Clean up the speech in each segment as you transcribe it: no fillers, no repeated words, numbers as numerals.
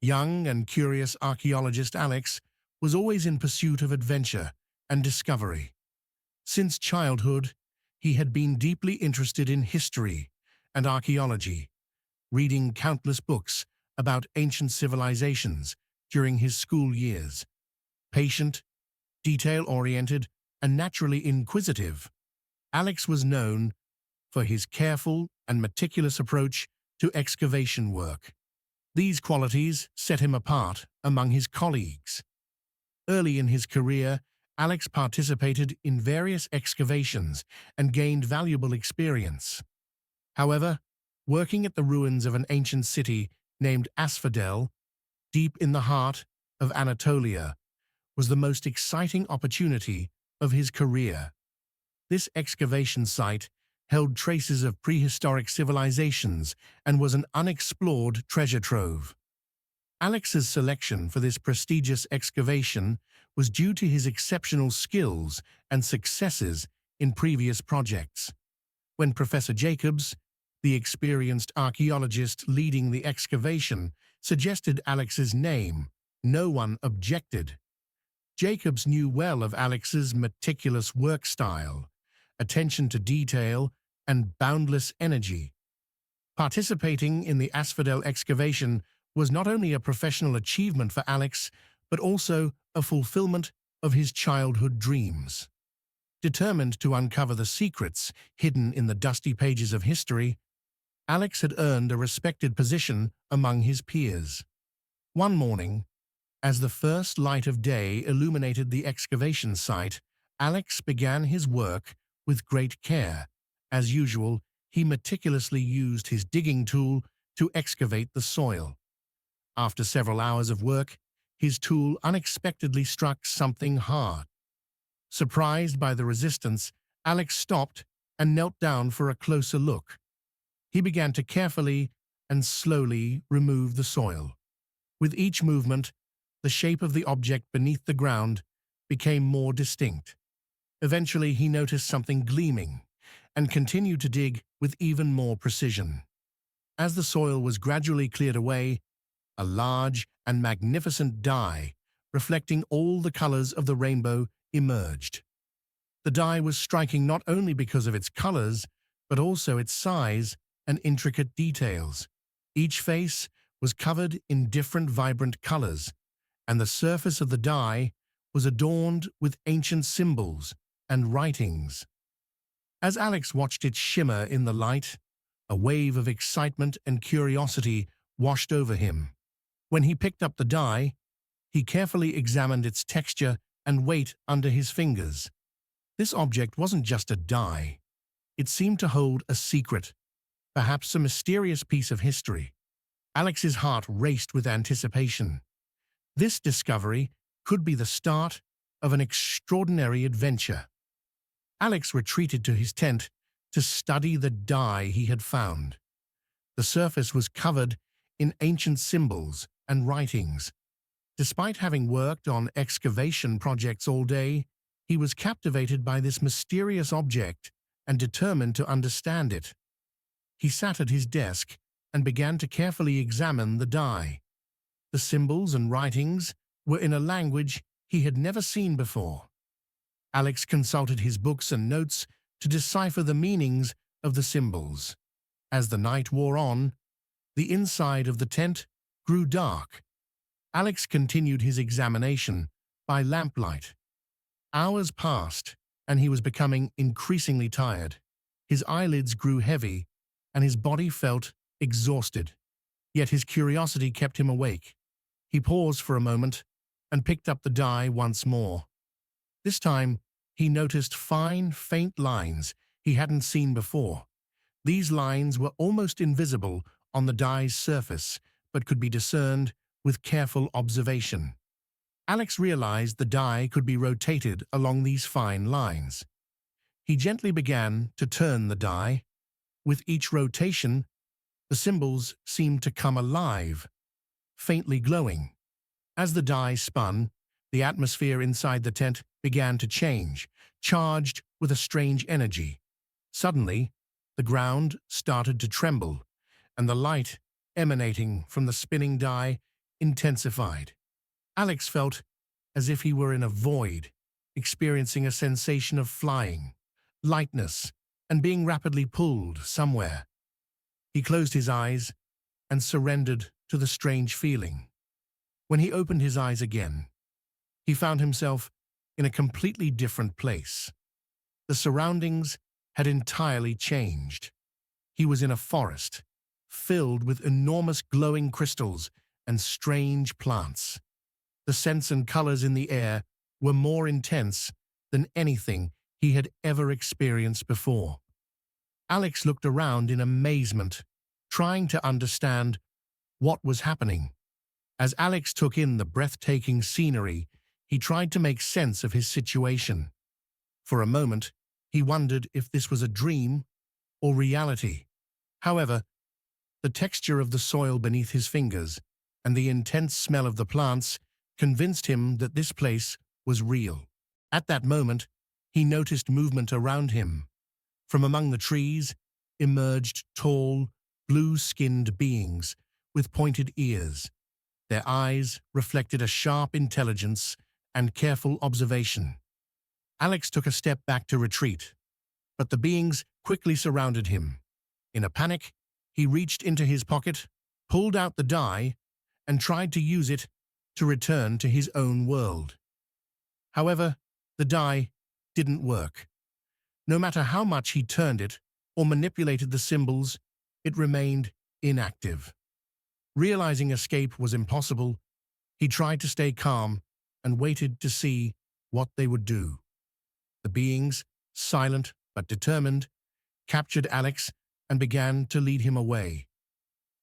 Young and curious archaeologist Alex was always in pursuit of adventure and discovery. Since childhood, he had been deeply interested in history and archaeology, reading countless books about ancient civilizations during his school years. Patient, detail-oriented, and naturally inquisitive, Alex was known for his careful and meticulous approach to excavation work. These qualities set him apart among his colleagues. Early in his career, Alex participated in various excavations and gained valuable experience. However, working at the ruins of an ancient city named Asphodel, deep in the heart of Anatolia, was the most exciting opportunity of his career. This excavation site held traces of prehistoric civilizations and was an unexplored treasure trove. Alex's selection for this prestigious excavation was due to his exceptional skills and successes in previous projects. When Professor Jacobs, the experienced archaeologist leading the excavation, suggested Alex's name, no one objected. Jacobs knew well of Alex's meticulous work style, attention to detail, and boundless energy. Participating in the Asphodel excavation was not only a professional achievement for Alex, but also a fulfillment of his childhood dreams. Determined to uncover the secrets hidden in the dusty pages of history, Alex had earned a respected position among his peers. One morning, as the first light of day illuminated the excavation site, Alex began his work with great care. As usual, he meticulously used his digging tool to excavate the soil. After several hours of work, his tool unexpectedly struck something hard. Surprised by the resistance, Alex stopped and knelt down for a closer look. He began to carefully and slowly remove the soil. With each movement, the shape of the object beneath the ground became more distinct. Eventually, he noticed something gleaming and continued to dig with even more precision. As the soil was gradually cleared away, a large and magnificent die, reflecting all the colors of the rainbow, emerged. The die was striking not only because of its colors, but also its size and intricate details. Each face was covered in different vibrant colors, and the surface of the die was adorned with ancient symbols and writings. As Alex watched it shimmer in the light, a wave of excitement and curiosity washed over him. When he picked up the die, he carefully examined its texture and weight under his fingers. This object wasn't just a die. It seemed to hold a secret, perhaps a mysterious piece of history. Alex's heart raced with anticipation. This discovery could be the start of an extraordinary adventure. Alex retreated to his tent to study the die he had found. The surface was covered in ancient symbols and writings. Despite having worked on excavation projects all day, he was captivated by this mysterious object and determined to understand it. He sat at his desk and began to carefully examine the die. The symbols and writings were in a language he had never seen before. Alex consulted his books and notes to decipher the meanings of the symbols. As the night wore on, the inside of the tent grew dark. Alex continued his examination by lamplight. Hours passed, and he was becoming increasingly tired. His eyelids grew heavy, and his body felt exhausted. Yet his curiosity kept him awake. He paused for a moment and picked up the die once more. This time, he noticed fine, faint lines he hadn't seen before. These lines were almost invisible on the die's surface, but could be discerned with careful observation. Alex realized the die could be rotated along these fine lines. He gently began to turn the die. With each rotation, the symbols seemed to come alive, faintly glowing. As the die spun, the atmosphere inside the tent began to change, charged with a strange energy. Suddenly, the ground started to tremble, and the light emanating from the spinning die intensified. Alex felt as if he were in a void, experiencing a sensation of flying, lightness, and being rapidly pulled somewhere. He closed his eyes and surrendered to the strange feeling. When he opened his eyes again, he found himself in a completely different place. The surroundings had entirely changed. He was in a forest, filled with enormous glowing crystals and strange plants. The scents and colors in the air were more intense than anything he had ever experienced before. Alex looked around in amazement, trying to understand what was happening. As Alex took in the breathtaking scenery, he tried to make sense of his situation. For a moment, he wondered if this was a dream or reality. However, the texture of the soil beneath his fingers and the intense smell of the plants convinced him that this place was real. At that moment, he noticed movement around him. From among the trees emerged tall, blue-skinned beings with pointed ears. Their eyes reflected a sharp intelligence and careful observation. Alex took a step back to retreat, but the beings quickly surrounded him. In a panic, he reached into his pocket, pulled out the die, and tried to use it to return to his own world. However, the die didn't work. No matter how much he turned it or manipulated the symbols, it remained inactive. Realizing escape was impossible, he tried to stay calm and waited to see what they would do. The beings, silent but determined, captured Alex and began to lead him away.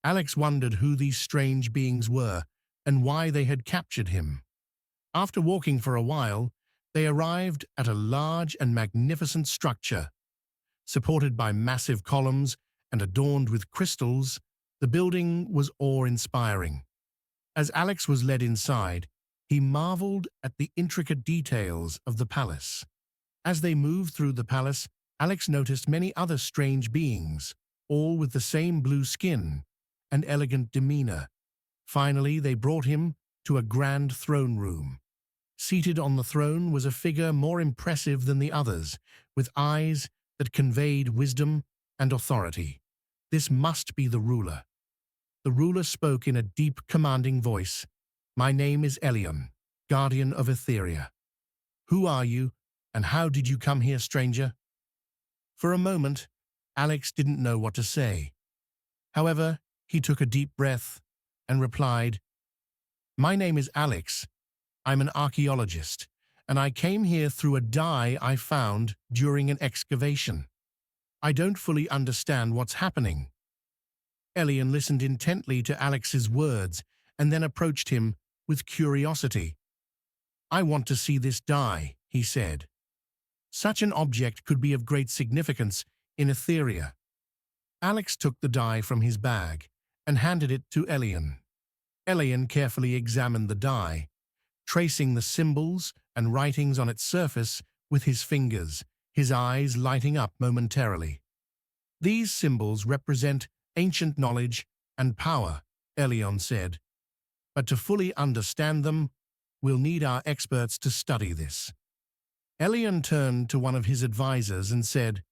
Alex wondered who these strange beings were and why they had captured him. After walking for a while, they arrived at a large and magnificent structure. Supported by massive columns and adorned with crystals, the building was awe-inspiring. As Alex was led inside, he marveled at the intricate details of the palace. As they moved through the palace, Alex noticed many other strange beings, all with the same blue skin and elegant demeanor. Finally, they brought him to a grand throne room. Seated on the throne was a figure more impressive than the others, with eyes that conveyed wisdom and authority. This must be the ruler. The ruler spoke in a deep, commanding voice. "My name is Elion, guardian of Aetheria. Who are you, and how did you come here, stranger?" For a moment, Alex didn't know what to say. However, he took a deep breath and replied, "My name is Alex. I'm an archaeologist, and I came here through a die I found during an excavation. I don't fully understand what's happening." Elion listened intently to Alex's words and then approached him with curiosity. "I want to see this die," he said. "Such an object could be of great significance in Aetheria." Alex took the die from his bag and handed it to Elion. Elion carefully examined the die, tracing the symbols and writings on its surface with his fingers, his eyes lighting up momentarily. "These symbols represent ancient knowledge and power," Elion said. "But to fully understand them, we'll need our experts to study this." Elion turned to one of his advisors and said,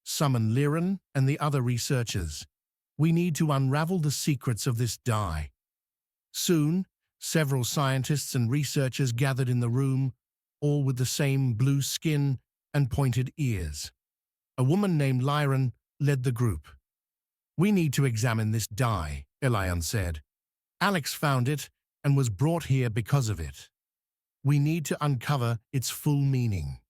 "Summon Liren and the other researchers. We need to unravel the secrets of this die." Soon, several scientists and researchers gathered in the room, all with the same blue skin and pointed ears. A woman named Liren led the group. "We need to examine this die," Elion said. "Alex found it and was brought here because of it. We need to uncover its full meaning."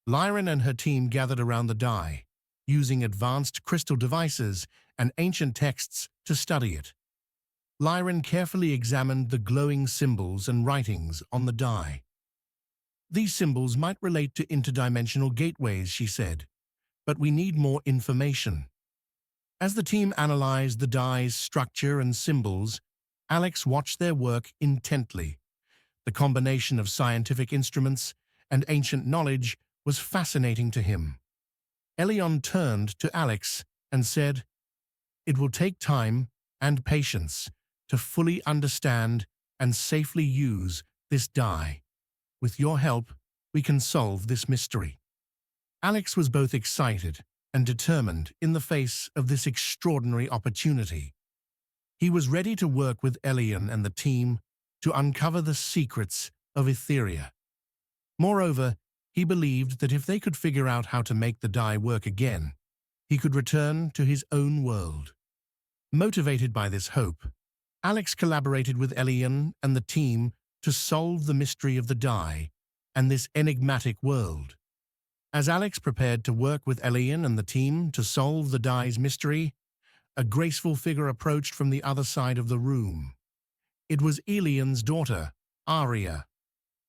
Liren and her team gathered around the die, using advanced crystal devices and ancient texts to study it. Liren carefully examined the glowing symbols and writings on the die. "These symbols might relate to interdimensional gateways," she said, "but we need more information." As the team analyzed the die's structure and symbols, Alex watched their work intently. The combination of scientific instruments and ancient knowledge was fascinating to him. Elion turned to Alex and said, "It will take time and patience to fully understand and safely use this dye. With your help, we can solve this mystery." Alex was both excited and determined in the face of this extraordinary opportunity. He was ready to work with Elian and the team to uncover the secrets of Aetheria. Moreover, he believed that if they could figure out how to make the dye work again, he could return to his own world. Motivated by this hope, Alex collaborated with Elian and the team to solve the mystery of the dye and this enigmatic world. As Alex prepared to work with Elian and the team to solve the dye's mystery, a graceful figure approached from the other side of the room. It was Elian's daughter, Aetheria.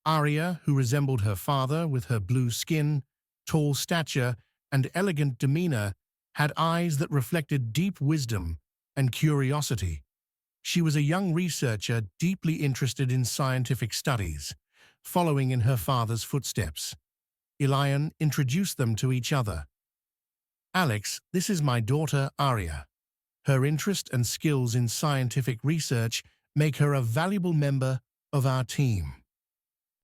Aetheria, who resembled her father with her blue skin, tall stature, and elegant demeanor, had eyes that reflected deep wisdom and curiosity. She was a young researcher deeply interested in scientific studies, following in her father's footsteps. Elian introduced them to each other. "Alex, this is my daughter, Aetheria. Her interest and skills in scientific research make her a valuable member of our team."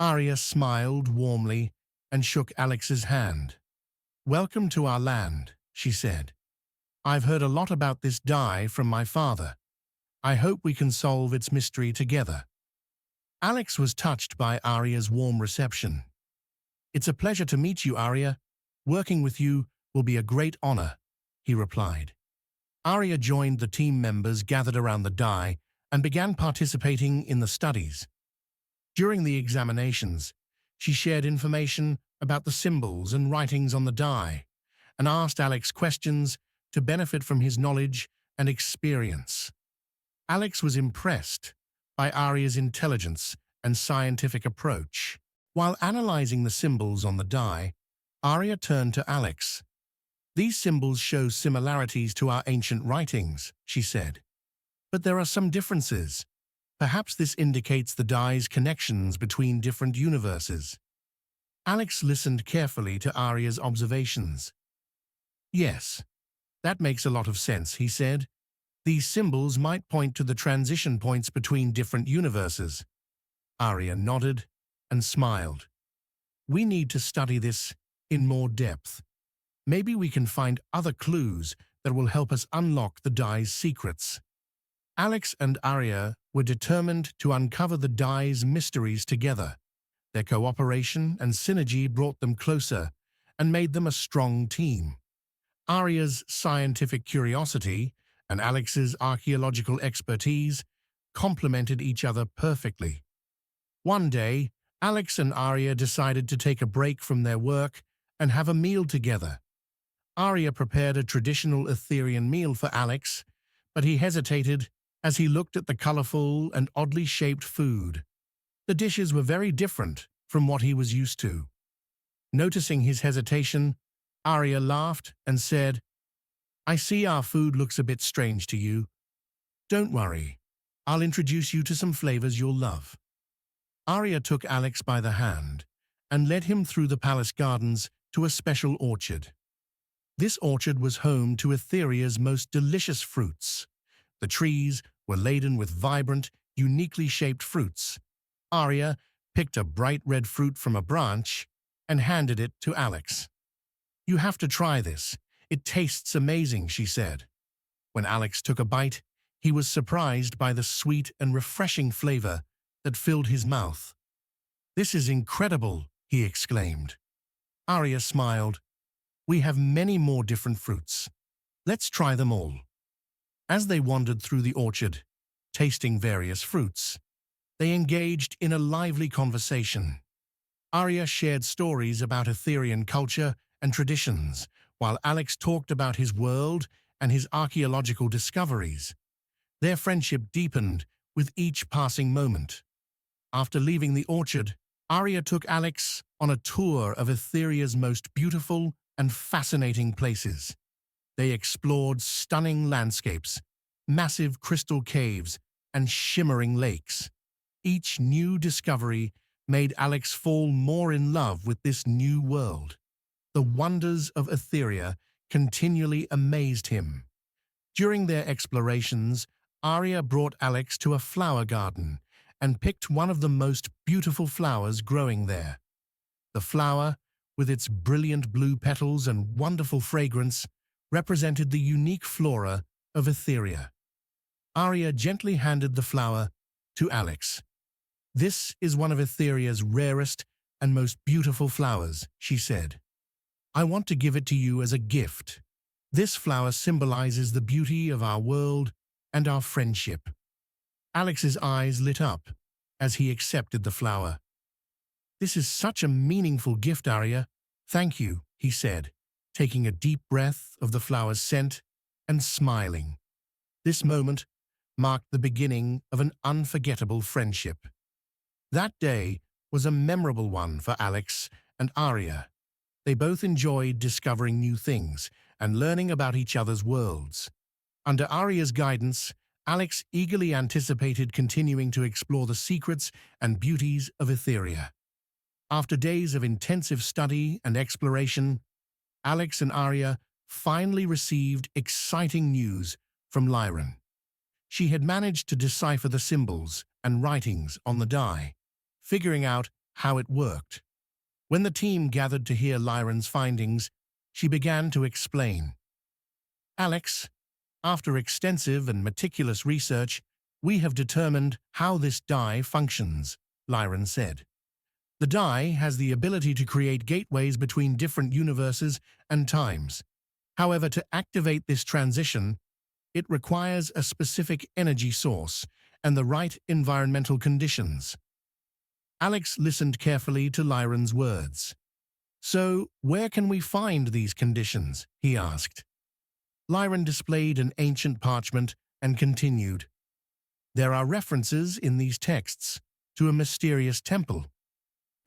Aetheria smiled warmly and shook Alex's hand. "Welcome to our land," she said. "I've heard a lot about this dye from my father. I hope we can solve its mystery together." Alex was touched by Aetheria's warm reception. "It's a pleasure to meet you, Aetheria. Working with you will be a great honor," he replied. Aetheria joined the team members gathered around the dye and began participating in the studies. During the examinations, she shared information about the symbols and writings on the dye and asked Alex questions to benefit from his knowledge and experience. Alex was impressed by Aetheria's intelligence and scientific approach. While analyzing the symbols on the dye, Aetheria turned to Alex. "These symbols show similarities to our ancient writings," she said. "But there are some differences. Perhaps this indicates the dye's connections between different universes." Alex listened carefully to Aetheria's observations. "Yes, that makes a lot of sense," he said. "These symbols might point to the transition points between different universes." Aetheria nodded and smiled. "We need to study this in more depth. Maybe we can find other clues that will help us unlock the dye's secrets." Alex and Aetheria were determined to uncover the dye's mysteries together. Their cooperation and synergy brought them closer and made them a strong team. Aetheria's scientific curiosity and Alex's archaeological expertise complemented each other perfectly. One day, Alex and Aetheria decided to take a break from their work and have a meal together. Aetheria prepared a traditional Aetherian meal for Alex, but he hesitated as he looked at the colorful and oddly shaped food. The dishes were very different from what he was used to. Noticing his hesitation, Aetheria laughed and said, "I see our food looks a bit strange to you. Don't worry, I'll introduce you to some flavors you'll love." Aetheria took Alex by the hand and led him through the palace gardens to a special orchard. This orchard was home to Aetheria's most delicious fruits. The trees were laden with vibrant, uniquely shaped fruits. Aetheria picked a bright red fruit from a branch and handed it to Alex. "You have to try this. It tastes amazing," she said. When Alex took a bite, he was surprised by the sweet and refreshing flavor that filled his mouth. "This is incredible," he exclaimed. Aetheria smiled. "We have many more different fruits. Let's try them all." As they wandered through the orchard, tasting various fruits, they engaged in a lively conversation. Aetheria shared stories about Aetherian culture and traditions, while Alex talked about his world and his archaeological discoveries. Their friendship deepened with each passing moment. After leaving the orchard, Aetheria took Alex on a tour of Aetheria's most beautiful and fascinating places. They explored stunning landscapes, massive crystal caves, and shimmering lakes. Each new discovery made Alex fall more in love with this new world. The wonders of Aetheria continually amazed him. During their explorations, Arya brought Alex to a flower garden and picked one of the most beautiful flowers growing there. The flower, with its brilliant blue petals and wonderful fragrance, represented the unique flora of Aetheria. Arya gently handed the flower to Alex. "This is one of Aetheria's rarest and most beautiful flowers," she said. "I want to give it to you as a gift. This flower symbolizes the beauty of our world and our friendship." Alex's eyes lit up as he accepted the flower. "This is such a meaningful gift, Arya. Thank you," he said, taking a deep breath of the flower's scent and smiling. This moment marked the beginning of an unforgettable friendship. That day was a memorable one for Alex and Arya. They both enjoyed discovering new things and learning about each other's worlds. Under Arya's guidance, Alex eagerly anticipated continuing to explore the secrets and beauties of Aetheria. After days of intensive study and exploration, Alex and Arya finally received exciting news from Lyran. She had managed to decipher the symbols and writings on the die, figuring out how it worked. When the team gathered to hear Lyran's findings, she began to explain. "Alex, after extensive and meticulous research, we have determined how this die functions," Lyran said. "The die has the ability to create gateways between different universes and times. However, to activate this transition, it requires a specific energy source and the right environmental conditions." Alex listened carefully to Lyran's words. "So, where can we find these conditions?" he asked. Lyran displayed an ancient parchment and continued. "There are references in these texts to a mysterious temple.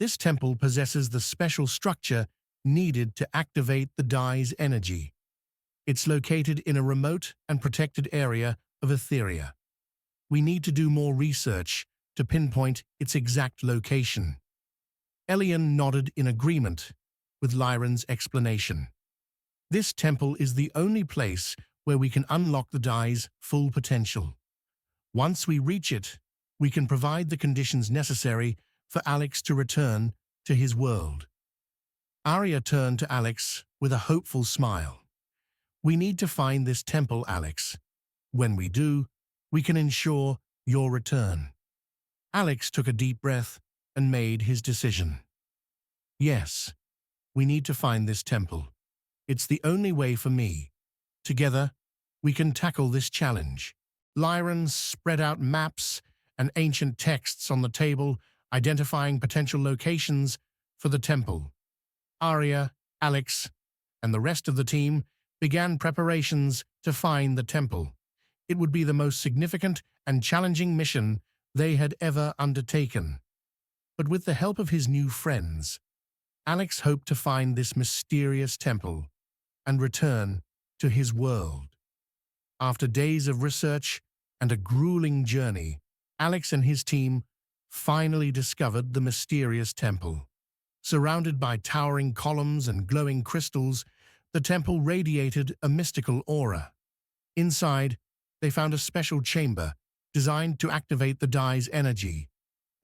This temple possesses the special structure needed to activate the die's energy. It's located in a remote and protected area of Aetheria. We need to do more research to pinpoint its exact location." Elian nodded in agreement with Lyran's explanation. "This temple is the only place where we can unlock the die's full potential. Once we reach it, we can provide the conditions necessary for Alex to return to his world." Arya turned to Alex with a hopeful smile. "We need to find this temple, Alex. When we do, we can ensure your return." Alex took a deep breath and made his decision. "Yes, we need to find this temple. It's the only way for me. Together, we can tackle this challenge." Lyran spread out maps and ancient texts on the table, identifying potential locations for the temple. Arya, Alex, and the rest of the team began preparations to find the temple. It would be the most significant and challenging mission they had ever undertaken. But with the help of his new friends, Alex hoped to find this mysterious temple and return to his world. After days of research and a grueling journey, Alex and his team finally discovered the mysterious temple. Surrounded by towering columns and glowing crystals, the temple radiated a mystical aura. Inside, they found a special chamber designed to activate the die's energy.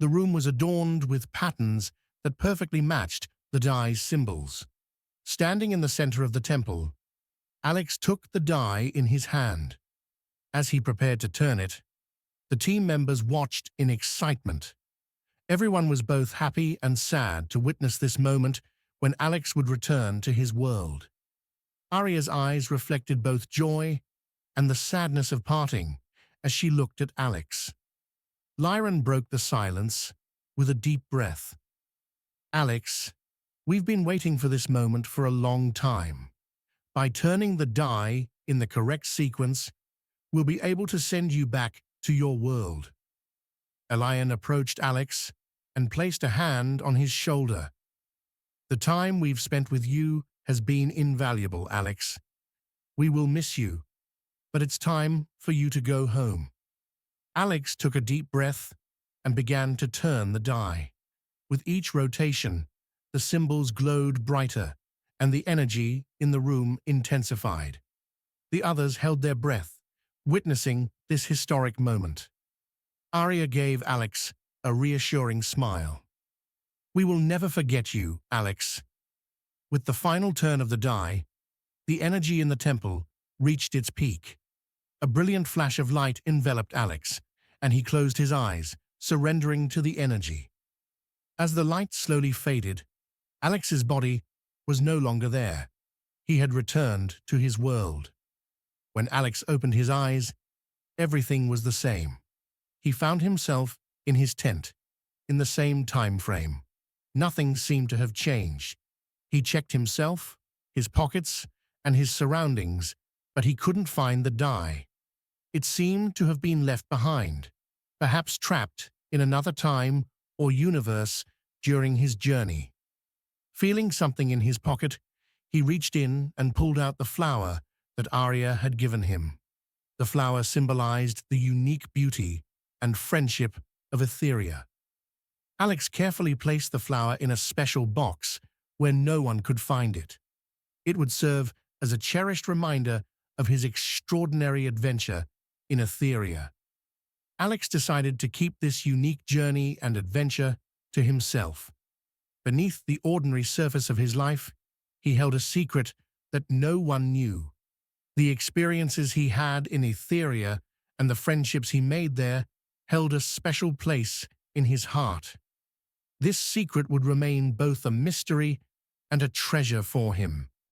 The room was adorned with patterns that perfectly matched the die's symbols. Standing in the center of the temple, Alex took the die in his hand. As he prepared to turn it, the team members watched in excitement. Everyone was both happy and sad to witness this moment when Alex would return to his world. Arya's eyes reflected both joy and the sadness of parting as she looked at Alex. Lyran broke the silence with a deep breath. "Alex, we've been waiting for this moment for a long time. By turning the die in the correct sequence, we'll be able to send you back to your world." Elian approached Alex and placed a hand on his shoulder. "The time we've spent with you has been invaluable, Alex. We will miss you, but it's time for you to go home." Alex took a deep breath and began to turn the die. With each rotation, the symbols glowed brighter, and the energy in the room intensified. The others held their breath, witnessing this historic moment. Arya gave Alex a reassuring smile. "We will never forget you, Alex." With the final turn of the die, the energy in the temple reached its peak. A brilliant flash of light enveloped Alex, and he closed his eyes, surrendering to the energy. As the light slowly faded, Alex's body was no longer there. He had returned to his world. When Alex opened his eyes, everything was the same. He found himself in his tent, in the same time frame. Nothing seemed to have changed. He checked himself, his pockets, and his surroundings, but he couldn't find the die. It seemed to have been left behind, perhaps trapped in another time or universe during his journey. Feeling something in his pocket, he reached in and pulled out the flower that Arya had given him. The flower symbolized the unique beauty and friendship of Aetheria. Alex carefully placed the flower in a special box where no one could find it. It would serve as a cherished reminder of his extraordinary adventure in Aetheria. Alex decided to keep this unique journey and adventure to himself. Beneath the ordinary surface of his life, he held a secret that no one knew. The experiences he had in Aetheria and the friendships he made there held a special place in his heart. This secret would remain both a mystery and a treasure for him.